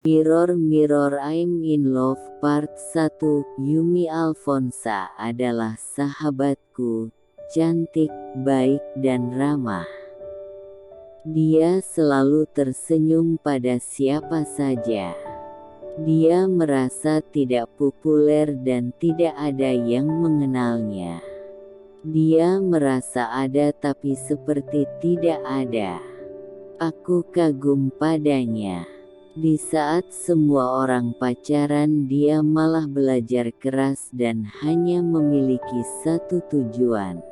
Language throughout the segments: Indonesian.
Mirror Mirror I'm in Love Part 1. Yumi Alfonsa adalah sahabatku, cantik, baik dan ramah. Dia selalu tersenyum pada siapa saja. Dia merasa tidak populer dan tidak ada yang mengenalnya. Dia merasa ada tapi seperti tidak ada. Aku kagum padanya. Di saat semua orang pacaran, dia malah belajar keras dan hanya memiliki satu tujuan.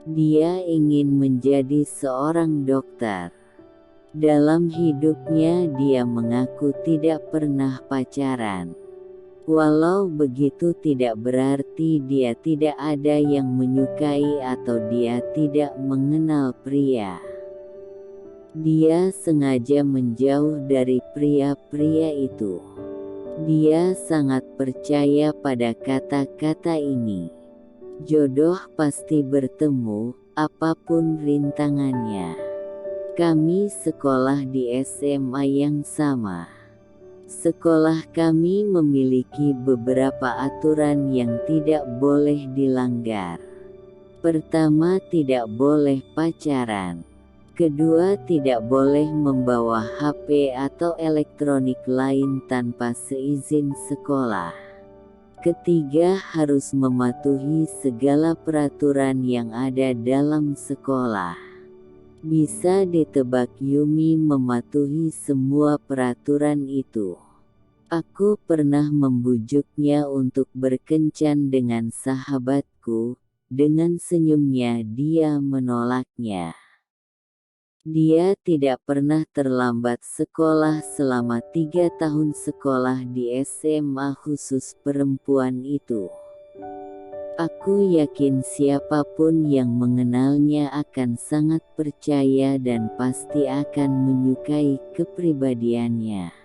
Dia ingin menjadi seorang dokter. Dalam hidupnya dia mengaku tidak pernah pacaran. Walau begitu tidak berarti dia tidak ada yang menyukai atau dia tidak mengenal pria. Dia sengaja menjauh dari pria-pria itu. Dia sangat percaya pada kata-kata ini. Jodoh pasti bertemu, apapun rintangannya. Kami sekolah di SMA yang sama. Sekolah kami memiliki beberapa aturan yang tidak boleh dilanggar. Pertama, tidak boleh pacaran. Kedua, tidak boleh membawa HP atau elektronik lain tanpa seizin sekolah. Ketiga, harus mematuhi segala peraturan yang ada dalam sekolah. Bisa ditebak Yumi mematuhi semua peraturan itu. Aku pernah membujuknya untuk berkencan dengan sahabatku. Dengan senyumnya dia menolaknya. Dia tidak pernah terlambat sekolah selama 3 tahun sekolah di SMA khusus perempuan itu. Aku yakin siapapun yang mengenalnya akan sangat percaya dan pasti akan menyukai kepribadiannya.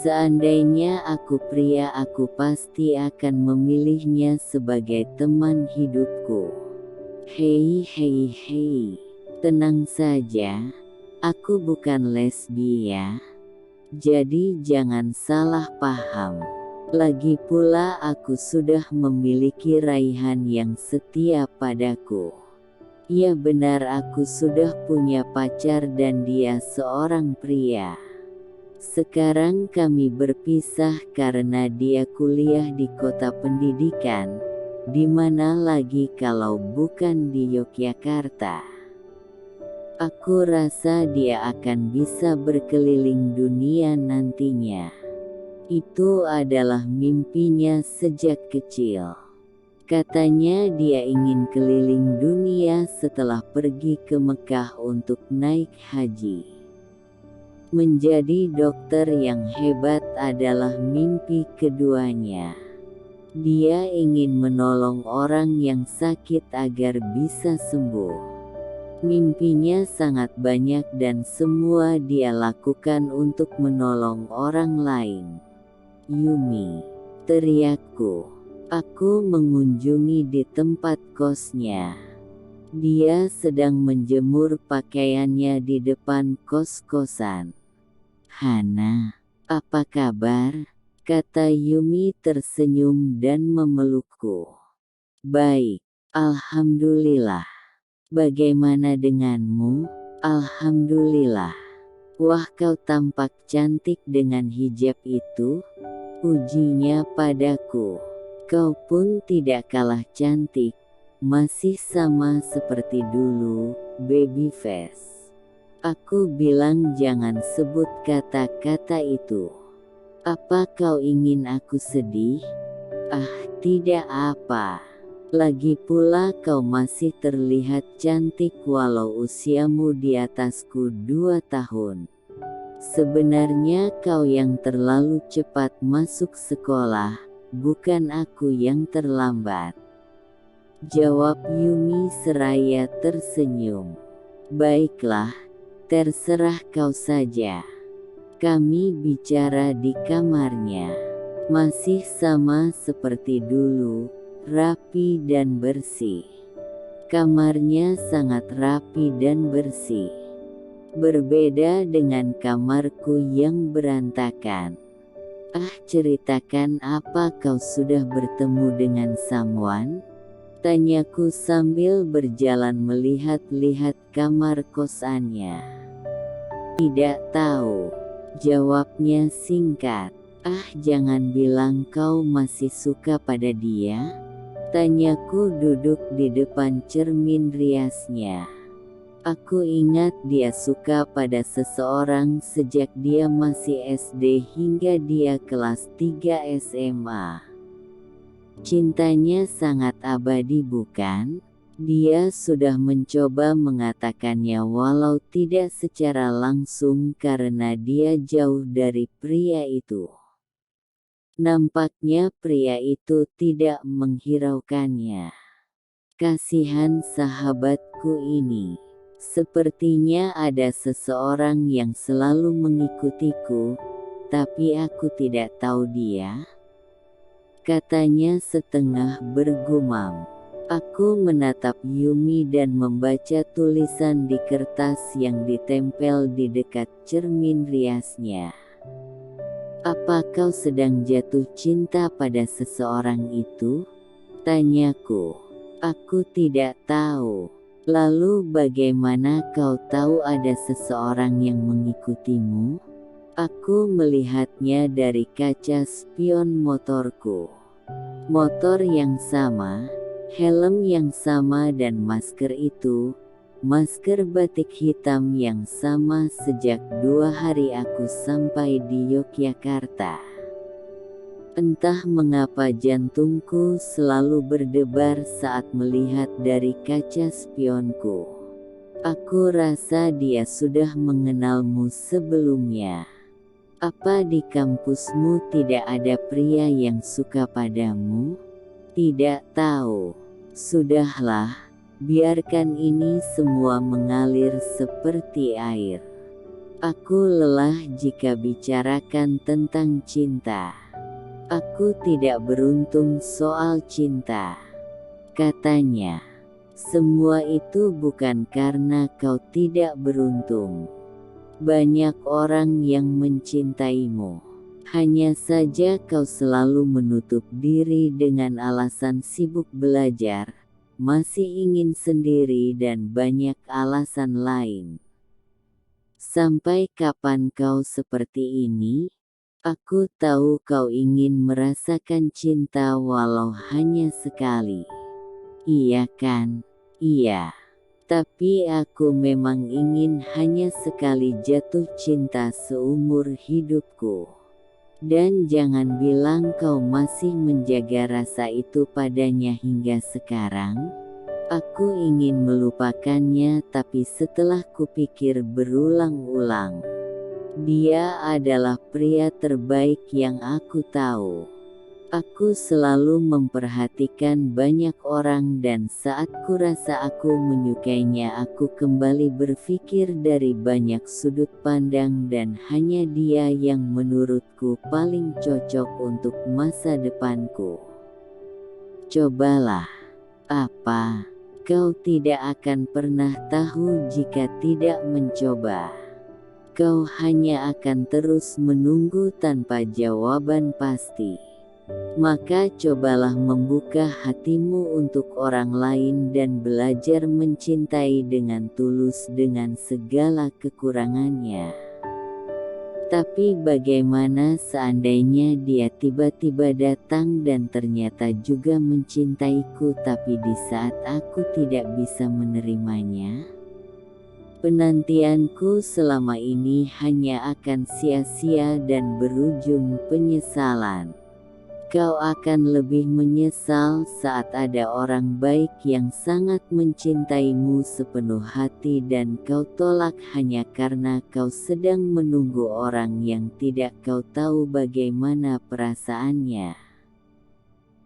Seandainya aku pria, aku pasti akan memilihnya sebagai teman hidupku. Hei hei hei. Tenang saja, aku bukan lesbi ya. Jadi jangan salah paham. Lagi pula aku sudah memiliki raihan yang setia padaku. Ya benar, aku sudah punya pacar dan dia seorang pria. Sekarang kami berpisah karena dia kuliah di kota pendidikan. Di mana lagi kalau bukan di Yogyakarta. Aku rasa dia akan bisa berkeliling dunia nantinya. Itu adalah mimpinya sejak kecil. Katanya dia ingin keliling dunia setelah pergi ke Mekah untuk naik haji. Menjadi dokter yang hebat adalah mimpi keduanya. Dia ingin menolong orang yang sakit agar bisa sembuh. Mimpinya sangat banyak dan semua dia lakukan untuk menolong orang lain. Yumi, teriakku. Aku mengunjungi di tempat kosnya. Dia sedang menjemur pakaiannya di depan kos-kosan. Hana, apa kabar? Kata Yumi tersenyum dan memelukku. Baik, alhamdulillah. Bagaimana denganmu? Alhamdulillah. Wah, kau tampak cantik dengan hijab itu, ujinya padaku. Kau pun tidak kalah cantik, masih sama seperti dulu, baby face. Aku bilang jangan sebut kata-kata itu. Apa kau ingin aku sedih? Ah, tidak apa. Lagi pula kau masih terlihat cantik walau usiamu di atasku 2 tahun. Sebenarnya kau yang terlalu cepat masuk sekolah, bukan aku yang terlambat. Jawab Yumi seraya tersenyum. Baiklah, terserah kau saja. Kami bicara di kamarnya. Masih sama seperti dulu. Rapi dan bersih. Kamarnya sangat rapi dan bersih. Berbeda dengan kamarku yang berantakan. Ceritakan, apa kau sudah bertemu dengan someone? Tanyaku sambil berjalan melihat-lihat kamar kosannya. Tidak tahu, jawabnya singkat. Jangan bilang kau masih suka pada dia? Tanyaku duduk di depan cermin riasnya. Aku ingat dia suka pada seseorang sejak dia masih SD hingga dia kelas 3 SMA. Cintanya sangat abadi, bukan? Dia sudah mencoba mengatakannya walau tidak secara langsung karena dia jauh dari pria itu. Nampaknya pria itu tidak menghiraukannya. Kasihan sahabatku ini. Sepertinya ada seseorang yang selalu mengikutiku, tapi aku tidak tahu dia. Katanya setengah bergumam. Aku menatap Yumi dan membaca tulisan di kertas yang ditempel di dekat cermin riasnya. Apa kau sedang jatuh cinta pada seseorang itu? Tanyaku. Aku tidak tahu. Lalu bagaimana kau tahu ada seseorang yang mengikutimu? Aku melihatnya dari kaca spion motorku. Motor yang sama, helm yang sama dan masker itu, masker batik hitam yang sama sejak 2 hari aku sampai di Yogyakarta. Entah mengapa jantungku selalu berdebar saat melihat dari kaca spionku. Aku rasa dia sudah mengenalmu sebelumnya. Apa di kampusmu tidak ada pria yang suka padamu? Tidak tahu. Sudahlah, biarkan ini semua mengalir seperti air. Aku lelah jika bicarakan tentang cinta. Aku tidak beruntung soal cinta, katanya. Semua itu bukan karena kau tidak beruntung. Banyak orang yang mencintaimu. Hanya saja kau selalu menutup diri dengan alasan sibuk belajar, masih ingin sendiri dan banyak alasan lain. Sampai kapan kau seperti ini? Aku tahu kau ingin merasakan cinta walau hanya sekali. Iya kan? Iya. Tapi aku memang ingin hanya sekali jatuh cinta seumur hidupku. Dan jangan bilang kau masih menjaga rasa itu padanya hingga sekarang. Aku ingin melupakannya, tapi setelah kupikir berulang-ulang, dia adalah pria terbaik yang aku tahu. Aku selalu memperhatikan banyak orang dan saat kurasa aku menyukainya, aku kembali berpikir dari banyak sudut pandang dan hanya dia yang menurutku paling cocok untuk masa depanku. Cobalah. Apa? Kau tidak akan pernah tahu jika tidak mencoba. Kau hanya akan terus menunggu tanpa jawaban pasti. Maka cobalah membuka hatimu untuk orang lain dan belajar mencintai dengan tulus dengan segala kekurangannya. Tapi bagaimana seandainya dia tiba-tiba datang dan ternyata juga mencintaiku, tapi di saat aku tidak bisa menerimanya? Penantianku selama ini hanya akan sia-sia dan berujung penyesalan. Kau akan lebih menyesal saat ada orang baik yang sangat mencintaimu sepenuh hati dan kau tolak hanya karena kau sedang menunggu orang yang tidak kau tahu bagaimana perasaannya.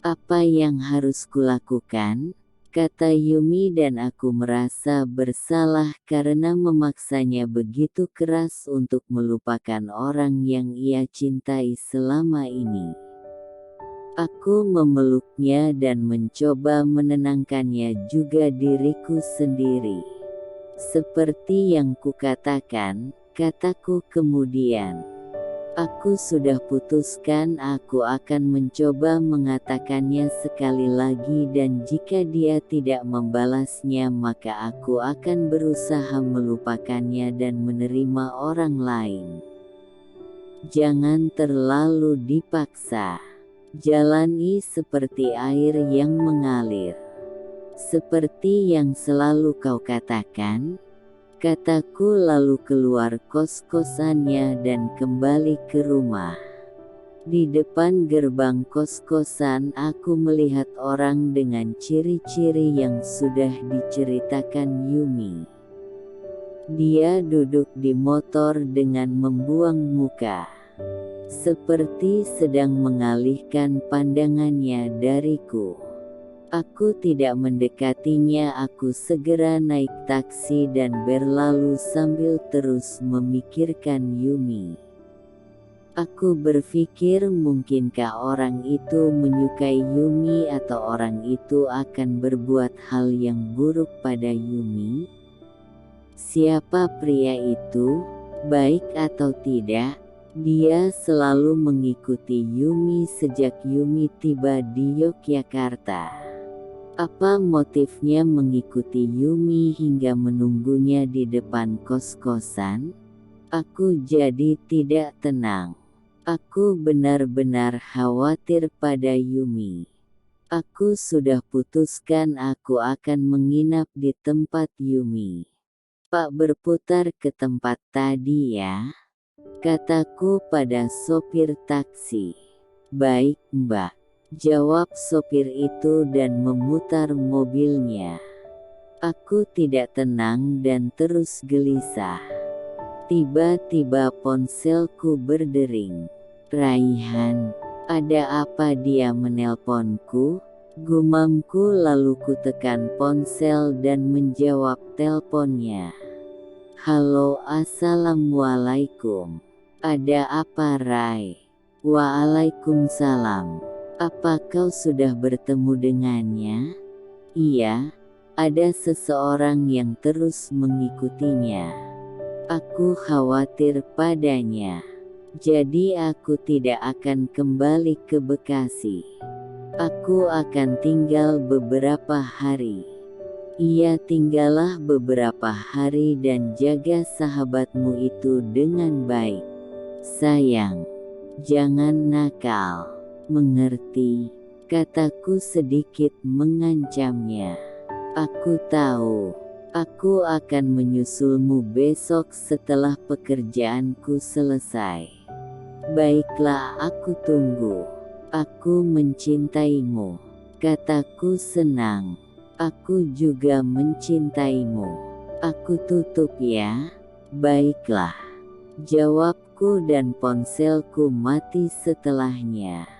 Apa yang harus kulakukan? Kata Yumi dan aku merasa bersalah karena memaksanya begitu keras untuk melupakan orang yang ia cintai selama ini. Aku memeluknya dan mencoba menenangkannya juga diriku sendiri. Seperti yang kukatakan, kataku kemudian. Aku sudah putuskan aku akan mencoba mengatakannya sekali lagi dan jika dia tidak membalasnya maka aku akan berusaha melupakannya dan menerima orang lain. Jangan terlalu dipaksa. Jalani seperti air yang mengalir. Seperti yang selalu kau katakan, kataku lalu keluar kos-kosannya dan kembali ke rumah. Di depan gerbang kos-kosan aku melihat orang dengan ciri-ciri yang sudah diceritakan Yumi. Dia duduk di motor dengan membuang muka. Seperti sedang mengalihkan pandangannya dariku. Aku tidak mendekatinya, aku segera naik taksi dan berlalu sambil terus memikirkan Yumi. Aku berpikir mungkinkah orang itu menyukai Yumi atau orang itu akan berbuat hal yang buruk pada Yumi? Siapa pria itu, baik atau tidak, dia selalu mengikuti Yumi sejak Yumi tiba di Yogyakarta. Apa motifnya mengikuti Yumi hingga menunggunya di depan kos-kosan? Aku jadi tidak tenang. Aku benar-benar khawatir pada Yumi. Aku sudah putuskan aku akan menginap di tempat Yumi. Pak berputar ke tempat tadi ya, kataku pada sopir taksi. Baik Mbak, jawab sopir itu dan memutar mobilnya. Aku tidak tenang dan terus gelisah. Tiba-tiba ponselku berdering. Raihan, ada apa dia menelponku? Gumamku lalu kutekan ponsel dan menjawab teleponnya. Halo, assalamualaikum. Ada apa Rai? Waalaikumsalam. Apa kau sudah bertemu dengannya? Iya, ada seseorang yang terus mengikutinya. Aku khawatir padanya. Jadi aku tidak akan kembali ke Bekasi. Aku akan tinggal beberapa hari. Iya, tinggallah beberapa hari dan jaga sahabatmu itu dengan baik. Sayang, jangan nakal. Mengerti, kataku sedikit mengancamnya. Aku tahu, aku akan menyusulmu besok setelah pekerjaanku selesai. Baiklah, aku tunggu. Aku mencintaimu, kataku senang. Aku juga mencintaimu. Aku tutup ya. Baiklah, jawabku dan ponselku mati setelahnya.